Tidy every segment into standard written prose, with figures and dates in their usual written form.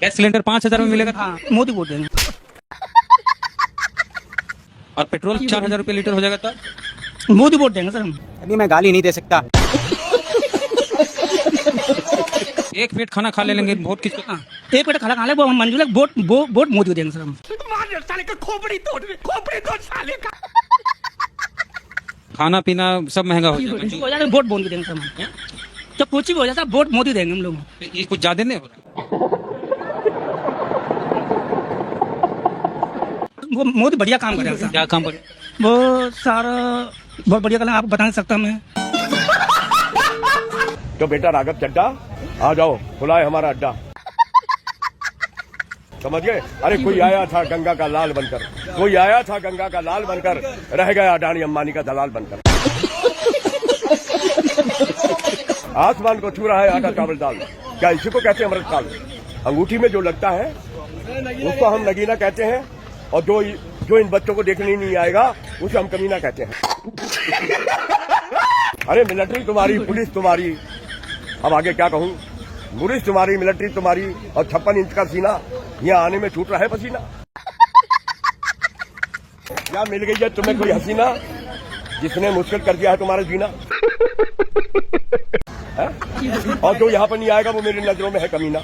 Gas cylinder 5,000 में मिलेगा। हाँ, मोदी वोट देंगे। और पेट्रोल 4,000 रुपये लीटर हो जाएगा तो मोदी वोट देंगे सर हम। अभी मैं गाली नहीं दे सकता। एक पेट खाना खा लेंगे वोट किसको? हाँ, एक पेट खाना खा ले वो हम मंजूर है, वोट मोदी को देंगे सर हम। खाना पीना सब महंगा हो जाएगा। हो जाता वोट मोदी को देंगे सर हम। जब कुछ भी हो जाता वोट मोदी देंगे हम लोग। ये कुछ ज्यादा नहीं हो रहा? वो मोदी बढ़िया काम करेगा सर। क्या काम करे? वो सारा बहुत बढ़िया काम आपको बता नहीं सकता मैं। तो बेटा राघव चड्डा आ जाओ, खुला है हमारा अड्डा। समझ गए? अरे कोई आया था गंगा का लाल बनकर, कोई आया था गंगा का लाल बनकर, रह गया अडानी अंबानी का दलाल बनकर। आसमान को छू रहा है आटा चावल दाल। क्या इसी को कहते हैं अमृतकाल? अंगूठी में जो लगता है उसको हम नगीना कहते हैं, और जो इन बच्चों को देखने नहीं आएगा उसे हम कमीना कहते हैं। अरे मिलिट्री तुम्हारी, पुलिस तुम्हारी, अब आगे क्या कहूँ, पुलिस तुम्हारी, मिलिट्री तुम्हारी, और 56 इंच का सीना, यहाँ आने में छूट रहा है पसीना। क्या मिल गई है तुम्हें कोई हसीना जिसने मुश्किल कर दिया है तुम्हारा जीना? है? और जो यहाँ पर नहीं आएगा वो मेरी नजरों में है कमीना।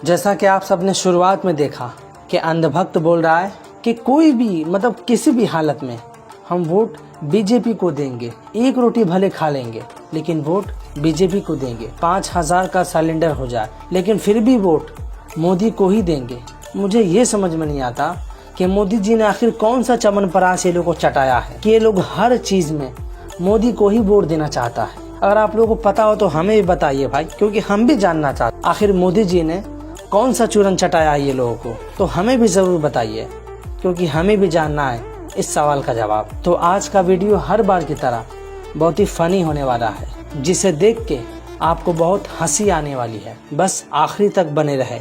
जैसा कि आप सबने शुरुआत में देखा कि अंधभक्त बोल रहा है कि कोई भी मतलब किसी भी हालत में हम वोट बीजेपी को देंगे, एक रोटी भले खा लेंगे लेकिन वोट बीजेपी को देंगे। 5,000 का सिलेंडर हो जाए लेकिन फिर भी वोट मोदी को ही देंगे। मुझे ये समझ में नहीं आता कि मोदी जी ने आखिर कौन सा चमनप्राश ये लोग को चटाया है कि ये लोग हर चीज में मोदी को ही वोट देना चाहता है। अगर आप लोगों को पता हो तो हमें भी बताइए भाई, क्योंकि हम भी जानना चाहते आखिर मोदी जी ने कौन सा चूरन चटाया है ये लोगों को, तो हमें भी जरूर बताइए क्योंकि हमें भी जानना है इस सवाल का जवाब। तो आज का वीडियो हर बार की तरह बहुत ही फनी होने वाला है, जिसे देख के आपको बहुत हंसी आने वाली है। बस आखिरी तक बने रहे,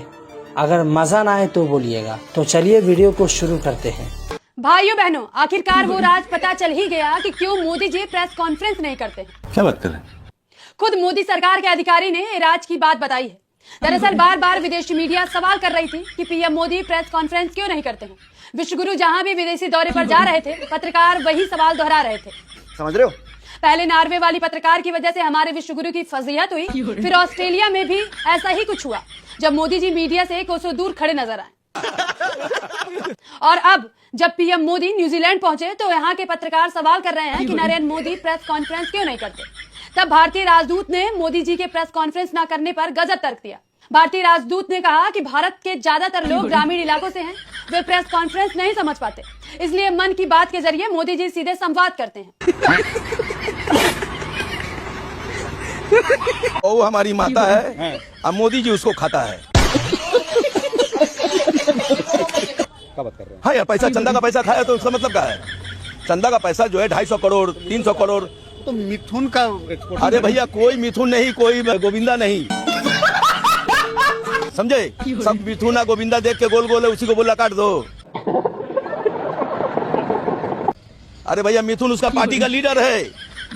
अगर मजा ना आए तो बोलिएगा। तो चलिए वीडियो को शुरू करते हैं। भाइयों बहनों, आखिरकार वो राज पता चल ही गया कि क्यों मोदी जी प्रेस कॉन्फ्रेंस नहीं करते। क्या बात कर रहे हैं? खुद मोदी सरकार के अधिकारी ने राज की बात बताई है। दरअसल बार बार विदेशी मीडिया सवाल कर रही थी कि पीएम मोदी प्रेस कॉन्फ्रेंस क्यों नहीं करते हैं। विश्वगुरु जहां भी विदेशी दौरे पर जा रहे थे, पत्रकार वही सवाल दोहरा रहे थे। समझ रहे हो? पहले नॉर्वे वाली पत्रकार की वजह से हमारे विश्वगुरु की फजीहत हुई, फिर ऑस्ट्रेलिया में भी ऐसा ही कुछ हुआ जब मोदी जी मीडिया से कोसों दूर खड़े नजर आए। और अब जब पीएम मोदी न्यूजीलैंड पहुंचे तो यहाँ के पत्रकार सवाल कर रहे हैं कि नरेंद्र मोदी प्रेस कॉन्फ्रेंस क्यों नहीं करते। तब भारतीय राजदूत ने मोदी जी के प्रेस कॉन्फ्रेंस न करने पर गजब तर्क दिया। भारतीय राजदूत ने कहा कि भारत के ज्यादातर लोग ग्रामीण इलाकों से हैं, वे प्रेस कॉन्फ्रेंस नहीं समझ पाते, इसलिए मन की बात के जरिए मोदी जी सीधे संवाद करते हैं। वो हमारी माता है, अब मोदी जी उसको खाता है। क्या बात कर रहे हैं? हाँ यार, पैसा चंदा का पैसा खाया तो उसका मतलब क्या है? चंदा का पैसा जो है 250 करोड़ 300 करोड़, तो मिथुन का एक्सपोर्ट। अरे भैया कोई मिथुन नहीं, कोई गोविंदा नहीं, समझे? सब मिथुना गोविंदा देख के गोल गोल है, उसी को बोला काट दो। अरे भैया मिथुन उसका पार्टी का लीडर है।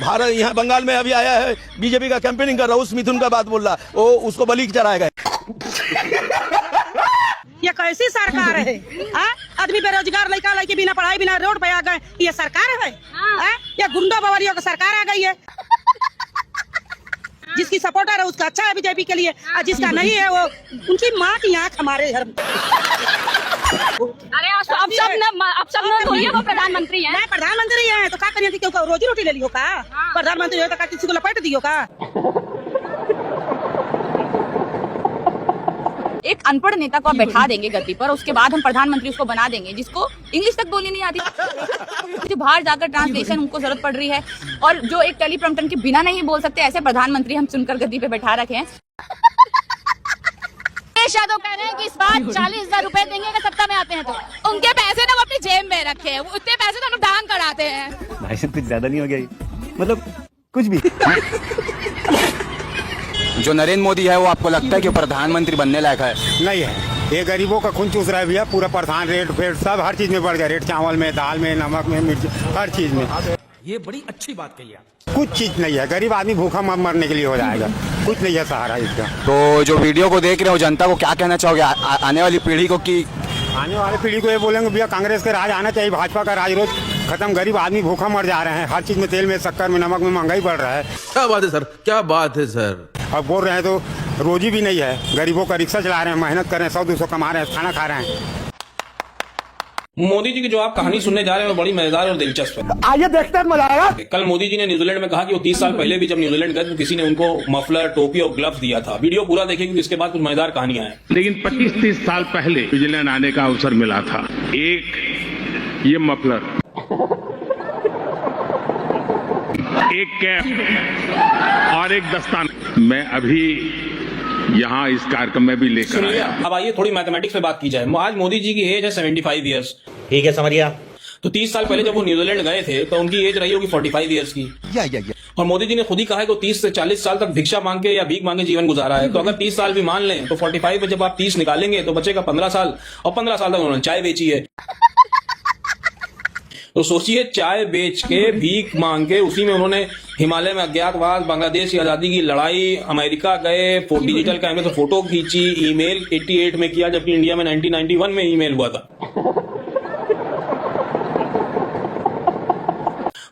भारत यहाँ बंगाल में अभी आया है, बीजेपी का कैंपेनिंग कर रहा है, उस मिथुन का बात बोल रहा, वो उसको बलि चढ़ाएगा। ये कैसी सरकार है? आदमी बेरोजगार लड़का लड़की बिना पढ़ाई बिना रोड पे आ गए, ये सरकार है? ये गुंडा बवालियों की सरकार आ गई है। जिसकी सपोर्टर है उसका अच्छा है बीजेपी के लिए, और जिसका नहीं है वो उनकी माँ की आँख हमारे घर में। अरे अब सब थोड़ी वो प्रधानमंत्री हैं। नहीं, प्रधानमंत्री है तो क्या करिए? क्यों रोजी रोटी ले लियो का? प्रधानमंत्री है तो क्या किसी को लपेट दियो का? एक अनपढ़ नेता को आप बैठा देंगे गद्दी पर, उसके बाद हम प्रधानमंत्री उसको बना देंगे जिसको इंग्लिश तक बोलनी नहीं आती, जो बाहर जाकर ट्रांसलेशन उनको जरूरत पड़ रही है, और जो एक टेलीप्रॉम्प्टर के बिना नहीं बोल सकते, ऐसे प्रधानमंत्री हम चुनकर गद्दी पे बैठा रखे हैं। यादव कह रहे हैं कि इस बार 40,000 रुपए देंगे अगर सत्ता में आते हैं तो। उनके पैसे ना वो अपनी जेब में रखे हैं, उतने पैसे तो हम दान कराते हैं। भाई साहब कुछ ज्यादा नहीं हो गया? मतलब कुछ भी। जो नरेंद्र मोदी है वो आपको लगता है कि प्रधानमंत्री बनने लायक है? नहीं है, ये गरीबों का खून चूस रहा है भैया। पूरा प्रधान रेट फेट सब हर चीज में बढ़ गया, रेट चावल में, दाल में, नमक में, मिर्च, हर चीज में। ये बड़ी अच्छी बात कही आप। कुछ चीज नहीं है, गरीब आदमी भूखा मरने के लिए हो जाएगा, कुछ नहीं है सहारा इसका। तो जो वीडियो को देख रहे हो जनता को क्या कहना चाहोगे आने वाली पीढ़ी को कि आने वाली पीढ़ी को ये बोलेंगे भैया कांग्रेस का राज आना चाहिए, भाजपा का राज रोज खत्म, गरीब आदमी भूखा मर जा रहे हैं, हर चीज में तेल में शक्कर में नमक में महंगाई बढ़ रहा है। क्या बात है सर, क्या बात है सर। अब बोल रहे हैं तो रोजी भी नहीं है, गरीबों का रिक्शा चला रहे हैं, मेहनत कर रहे हैं, 100-200 कमा रहे हैं, खाना खा रहे हैं। मोदी जी की जो आप कहानी सुनने जा रहे हैं वो बड़ी मजेदार और दिलचस्प है। आइए देखते हैं, मजा आएगा। कल मोदी जी ने न्यूजीलैंड में कहा कि वो 30 साल पहले भी जब न्यूजीलैंड गए तो किसी ने उनको मफलर, टोपी और ग्लव्स दिया था। वीडियो पूरा देखेंगे क्योंकि इसके बाद कुछ मजेदार कहानियां हैं। लेकिन 25-30 साल पहले न्यूजीलैंड आने का अवसर मिला था। एक ये मफलर, एक कैप और एक दस्तान मैं अभी यहाँ इस कार्यक्रम में भी लेकर आया। अब आइए थोड़ी मैथमेटिक्स पे बात की जाए। आज मोदी जी की एज है 75 ईयर्स। ठीक है, समझिए। तो 30 साल पहले जब वो न्यूजीलैंड गए थे तो उनकी एज रही होगी 45 ईयर्स की। और मोदी जी ने खुद ही कहा है कि 30 से 40 साल तक भिक्षा मांग के या भीख मांगे जीवन गुजारा है। तो अगर 30 साल भी मान लें तो 45 में जब आप 30 निकालेंगे तो बचेगा 15 साल, और 15 साल तक उन्होंने चाय बेची है। तो सोचिए, चाय बेच के, भीख मांग के, उसी में उन्होंने हिमालय में अज्ञातवास, बांग्लादेश की आजादी की लड़ाई, अमेरिका गए, डिजिटल कैमरे से फोटो खींची, ईमेल 88 में किया जबकि इंडिया में 1991 में ईमेल हुआ था।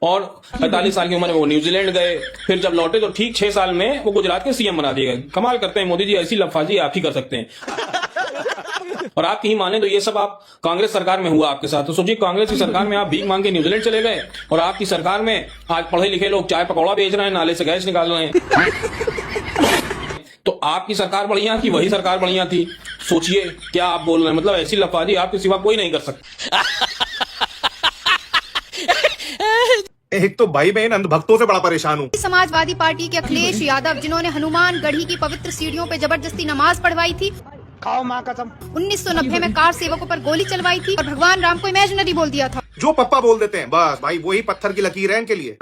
और 45 साल की उम्र में वो न्यूजीलैंड गए, फिर जब लौटे तो ठीक 6 साल में वो गुजरात के सीएम बना दिए गए। कमाल करते हैं मोदी जी, ऐसी लफाजी आप ही कर सकते हैं। और आप कहीं माने तो ये सब आप कांग्रेस सरकार में हुआ आपके साथ। तो सोचिए, कांग्रेस की सरकार में आप भीख मांग के न्यूजीलैंड चले गए और आपकी सरकार में आज पढ़े लिखे लोग चाय पकौड़ा बेच रहे हैं, नाले से गैस निकाल रहे हैं। तो आपकी सरकार बढ़िया थी, वही सरकार बढ़िया थी। सोचिए क्या आप बोल रहे हैं, मतलब ऐसी लफाजी आपके सिवा कोई नहीं कर सकता। एक तो भाई बहन अंधभक्तों से बड़ा परेशान हूँ। समाजवादी पार्टी के अखिलेश यादव, जिन्होंने हनुमान गढ़ी की पवित्र सीढ़ियों पे जबरदस्ती नमाज पढ़वाई थी, खाओ माँ कसम। 1990 में कार सेवकों पर गोली चलवाई थी और भगवान राम को इमेजिनरी बोल दिया था। जो पप्पा बोल देते हैं बस भाई वही पत्थर की लकीर है इनके लिए।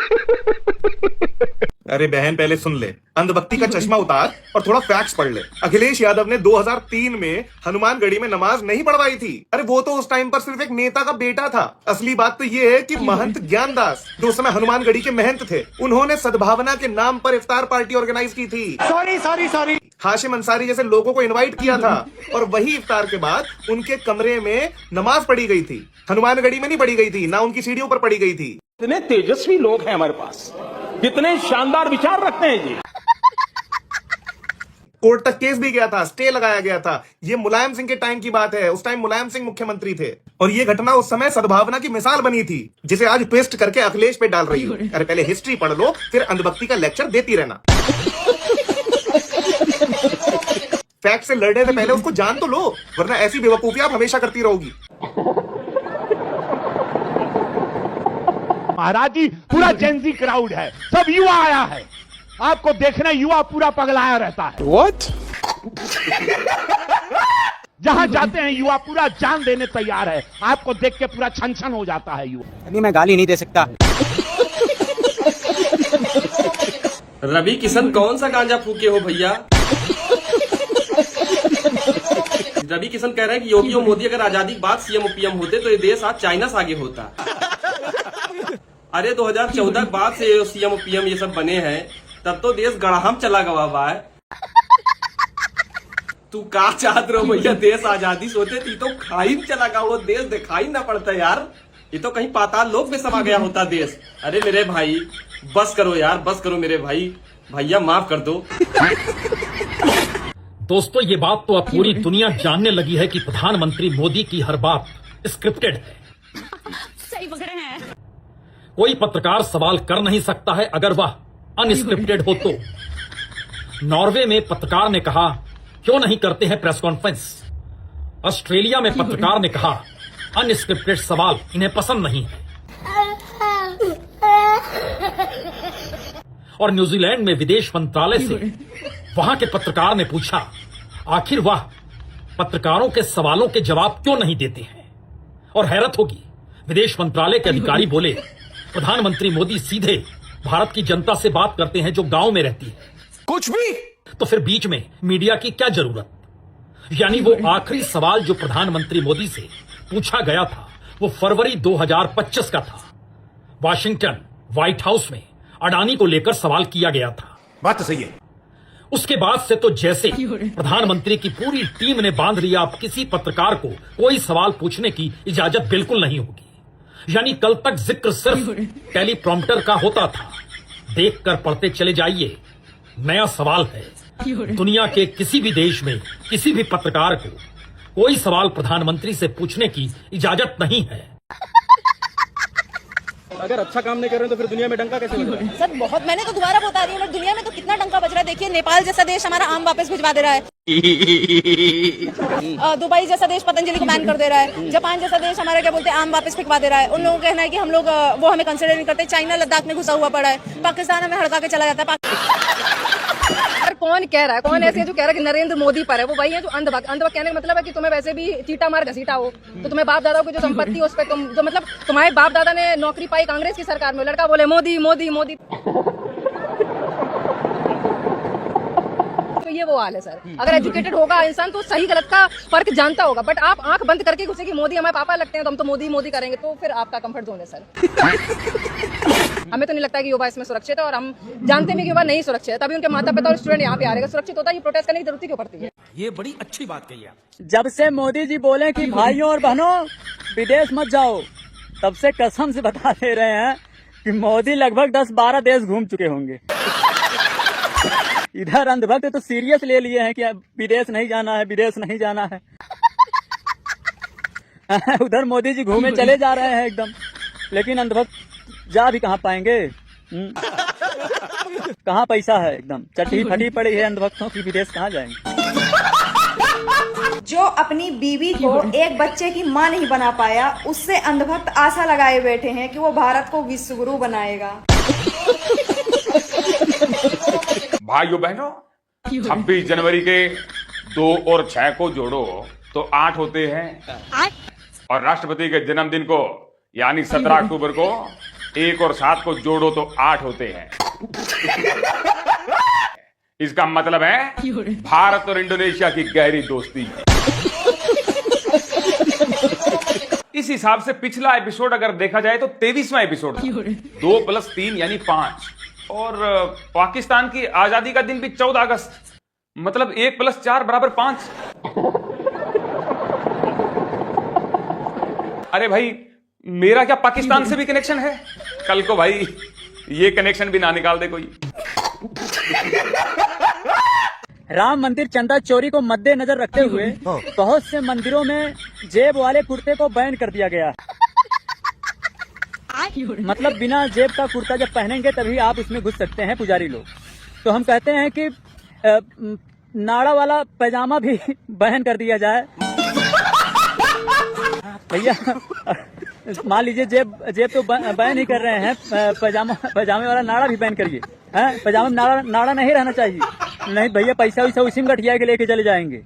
अरे बहन पहले सुन ले, अंधभक्ति का चश्मा उतार और थोड़ा फैक्ट्स पढ़ ले। अखिलेश यादव ने 2003 में हनुमानगढ़ी में नमाज नहीं पढ़वाई थी। अरे वो तो उस टाइम पर सिर्फ एक नेता का बेटा था। असली बात तो ये है कि महंत ज्ञानदास, जो उस समय हनुमानगढ़ी के महंत थे, उन्होंने सद्भावना के नाम पर इफ्तार पार्टी ऑर्गेनाइज की थी। सॉरी हाशिम अंसारी जैसे लोगों को इनवाइट किया था और वही इफ्तार के बाद उनके कमरे में नमाज पढ़ी गई थी। हनुमानगढ़ी में नहीं पढ़ी गई थी, ना उनकी सीढ़ियों पर पढ़ी गई थी। इतने तेजस्वी लोग हैं हमारे पास, कितने शानदार विचार रखते हैं जी। कोर्ट तक केस भी गया था, स्टे लगाया गया था। ये मुलायम सिंह के टाइम की बात है, उस टाइम मुलायम सिंह मुख्यमंत्री थे और ये घटना उस समय सद्भावना की मिसाल बनी थी, जिसे आज ट्विस्ट करके अखिलेश पे डाल रही हो। अरे पहले हिस्ट्री पढ़ लो, फिर अंधभक्ति का लेक्चर देती रहना। फैक्ट से लड़ने से पहले उसको जान तो लो, वरना ऐसी बेवकूफी आप हमेशा करती रहोगी। महाराज जी, पूरा जेंजी क्राउड है, सब युवा आया है। आपको देखना, युवा पूरा पगलाया रहता है। What? जहां जाते हैं युवा पूरा जान देने तैयार है। आपको देख के पूरा छन छन हो जाता है युवा। अभी मैं गाली नहीं दे सकता। रवि किशन कौन सा गांजा फूके हो भैया? रवि किशन कह रहे हैं कि योगी और मोदी अगर आजादी के बाद सीएम और पीएम होते तो ये देश आज चाइना से आगे होता। अरे 2014 के बाद से सीएम और पीएम ये सब बने हैं, तब तो देश गड़ाहम चला गवा हुआ है। तू का चाहत रहो भैया, देश आजादी सोते थी तो खाई चला गया, वो देश दिखाई ना पड़ता यार। ये तो कहीं पाताल लोक में समा गया होता देश। अरे मेरे भाई बस करो यार, बस करो मेरे भाई, भैया माफ कर दो। दोस्तों, ये बात तो अब पूरी दुनिया जानने लगी है कि प्रधानमंत्री मोदी की हर बात स्क्रिप्टेड है। सही पकड़े हैं। कोई पत्रकार सवाल कर नहीं सकता है अगर वह अनस्क्रिप्टेड हो तो। नॉर्वे में पत्रकार ने कहा, क्यों नहीं करते हैं प्रेस कॉन्फ्रेंस। ऑस्ट्रेलिया में पत्रकार ने कहा, अनस्क्रिप्टेड सवाल इन्हें पसंद नहीं है। और न्यूजीलैंड में विदेश मंत्रालय से वहां के पत्रकार ने पूछा, आखिर वह पत्रकारों के सवालों के जवाब क्यों नहीं देते हैं। और हैरत होगी, विदेश मंत्रालय के अधिकारी बोले, प्रधानमंत्री मोदी सीधे भारत की जनता से बात करते हैं जो गांव में रहती है। कुछ भी तो फिर बीच में मीडिया की क्या जरूरत। यानी वो आखिरी सवाल जो प्रधानमंत्री मोदी से पूछा गया था वो फरवरी 2025 का था। वाशिंगटन व्हाइट हाउस में अडानी को लेकर सवाल किया गया था। बात तो सही है। उसके बाद से तो जैसे प्रधानमंत्री की पूरी टीम ने बांध लिया, अब किसी पत्रकार को कोई सवाल पूछने की इजाजत बिल्कुल नहीं होगी। यानी कल तक जिक्र सिर्फ टेलीप्रॉम्प्टर का होता था। देखकर पढ़ते चले जाइए। नया सवाल है, दुनिया के किसी भी देश में किसी भी पत्रकार को कोई सवाल प्रधानमंत्री से पूछने की इजाजत नहीं है। अगर अच्छा काम नहीं कर रहे तो फिर दुनिया में डंका कैसे बज रहा है? सर बहुत, मैंने तो दोबारा बता रही हूँ, दुनिया में तो कितना डंका बज रहा है। देखिए नेपाल जैसा देश हमारा आम वापस भिजवा दे रहा है, दुबई जैसा देश पतंजलि को बैन कर दे रहा है, जापान जैसा देश हमारा क्या बोलते हैं आम वापस फेंकवा दे रहा है। उन लोगों का कहना है कि हम लोग वो हमें कंसिडर नहीं करते। चाइना लद्दाख में घुसा हुआ पड़ा है, पाकिस्तान हमें हड़का के चला जाता है। कौन कह रहा है, कौन ऐसे है जो कह रहा है कि नरेंद्र मोदी पर है? वो वही है जो अंधभक्त। अंधभक्त कहने का मतलब है कि तुम्हें वैसे भी चीटा मार घसीटा हो, तो तुम्हें बाप दादाओं की जो संपत्ति उस पर तुम जो मतलब तुम्हारे बाप दादा ने नौकरी पाई कांग्रेस की सरकार में, लड़का बोले मोदी मोदी मोदी, तो ये वो हाल है सर। अगर एजुकेटेड होगा इंसान तो सही गलत का फर्क जानता होगा, बट आप आंख बंद करके घुसे कि मोदी हमारे पापा लगते हैं तो हम तो मोदी मोदी करेंगे, तो फिर आपका कंफर्ट जोन है सर। हमें तो नहीं लगता कि युवा इसमें सुरक्षित है, और हम जानते हैं कि युवा नहीं सुरक्षित है, तभी उनके माता पिता और स्टूडेंट यहाँ पे आ रहे हैं। सुरक्षित होता है, ये प्रोटेस्ट करने की जरूरत क्यों पड़ती है? ये बड़ी अच्छी बात कही आप। जब से मोदी जी बोले कि भाइयों और बहनों विदेश मत जाओ, तब से कसम से बता दे रहे हैं कि मोदी लगभग 10-12 देश घूम चुके होंगे। इधर अंधभक्त तो सीरियस ले लिए हैं कि विदेश नहीं जाना है, विदेश नहीं जाना है। उधर मोदी जी घूमे चले जा रहे हैं एकदम, लेकिन अंधभक्त जा भी कहाँ पाएंगे? कहाँ पैसा है? एकदम चट्टी फटी पड़ी है अंधभक्तों की, विदेश कहाँ जाएंगे? जो अपनी बीवी को एक बच्चे की मां नहीं बना पाया, उससे अंधभक्त आशा लगाए बैठे हैं कि वो भारत को विश्व गुरु बनाएगा। भाइयों बहनों, 26 जनवरी के 2 और 6 को जोड़ो तो 8 होते हैं, और राष्ट्रपति के जन्मदिन को यानी 17 अक्टूबर को 1 और 7 को जोड़ो तो 8 होते हैं। इसका मतलब है भारत और इंडोनेशिया की गहरी दोस्ती। इस हिसाब से पिछला एपिसोड अगर देखा जाए तो 23वां एपिसोड था। 2 + 3 यानी 5, और पाकिस्तान की आजादी का दिन भी 14 अगस्त, मतलब 1 + 4 = 5। अरे भाई, मेरा क्या पाकिस्तान से भी कनेक्शन है? कल को भाई ये कनेक्शन भी ना निकाल दे कोई। राम मंदिर चंदा चोरी को मद्देनजर रखते हुए बहुत से मंदिरों में जेब वाले कुर्ते को बैन कर दिया गया। मतलब बिना जेब का कुर्ता जब पहनेंगे तभी आप उसमें घुस सकते हैं पुजारी लोग। तो हम कहते हैं कि नाड़ा वाला पैजामा भी बैन कर दिया जाए। भैया मान लीजिए जेब तो बैन ही कर रहे हैं, पैजामे वाला नाड़ा भी बैन करिए। पैजामे में नाड़ा नहीं रहना चाहिए। नहीं भैया, पैसा वैसा उसी में गठिया के लेके चले जाएंगे।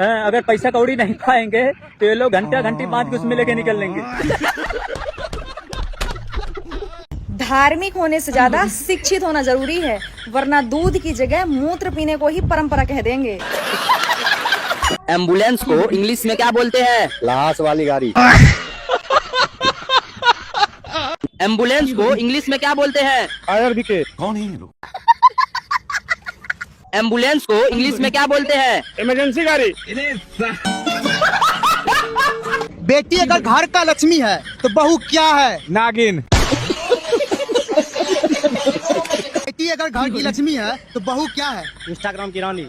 अगर पैसा कौड़ी नहीं पाएंगे तो ये लोग घंटा घंटी बांध के उसमें लेके निकल लेंगे। धार्मिक होने से ज्यादा शिक्षित होना जरूरी है, वरना दूध की जगह मूत्र पीने को ही परंपरा कह देंगे। एम्बुलेंस को इंग्लिश में क्या बोलते हैं? लाश वाली गाड़ी। एम्बुलेंस को इंग्लिश में क्या बोलते हैं? Fire brigade. कौन है ये लोग? एम्बुलेंस को इंग्लिश में क्या बोलते हैं? इमरजेंसी गाड़ी। बेटी अगर घर का लक्ष्मी है तो बहू क्या है? नागिन। बेटी अगर घर की लक्ष्मी है तो बहू क्या है? इंस्टाग्राम की रानी।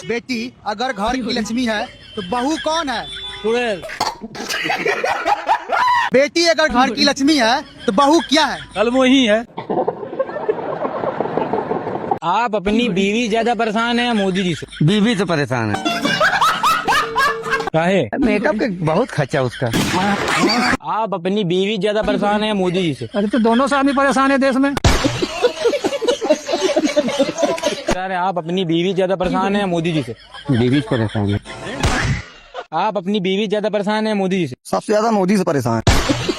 बेटी अगर घर की लक्ष्मी है तो बहू कौन है? चुड़ैल। बेटी अगर घर की लक्ष्मी है तो बहू क्या है? कलमोही है। आप अपनी बीवी ज्यादा परेशान है या मोदी जी से? बीवी से परेशान है। काहे? मेकअप के बहुत खर्चा उसका। आप अपनी बीवी ज्यादा परेशान है या मोदी जी से? अरे तो दोनों से आदमी परेशान है देश में। अरे आप अपनी बीवी ज्यादा परेशान है या मोदी जी से? बीवी से परेशान है। आप अपनी बीवी ज्यादा परेशान है मोदी जी से? सबसे ज्यादा मोदी से परेशान है।